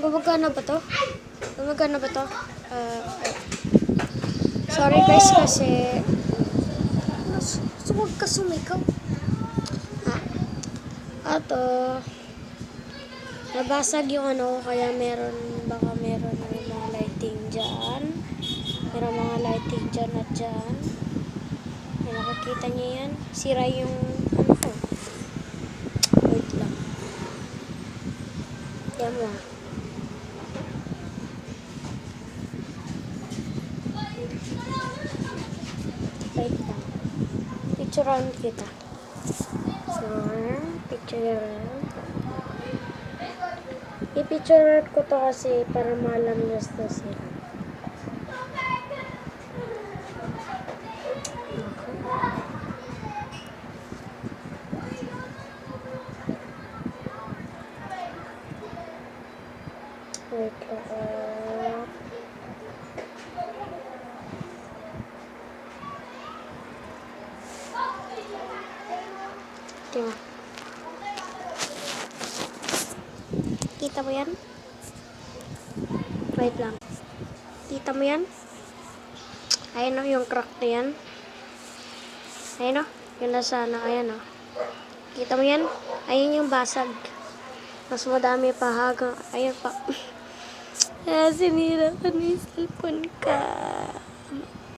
Gumagana ba to? Gumagana ba to? Sorry guys kasi huwag ka sumikaw. Nabasag yung ano, kaya baka meron ng mga lighting dyan. Meron mga lighting dyan at dyan. Ay, nakikita niyo yan? Sira yung ano ko. Wait lang. Yan mo. Wait lang. Picturean kita. So, picture. I-picture ko to kasi para malamnas na sila. Wait lang. Tingnan. Kita mo yan? Wait lang. Kita mo yan? Ayan o, yung crack na yan. Ayan o, yung nasa ano, ayan o. Kita mo yan? Ayan yung basag. Mas madami pa hagang, ayan pa. Sinira ka ni cellphone ka.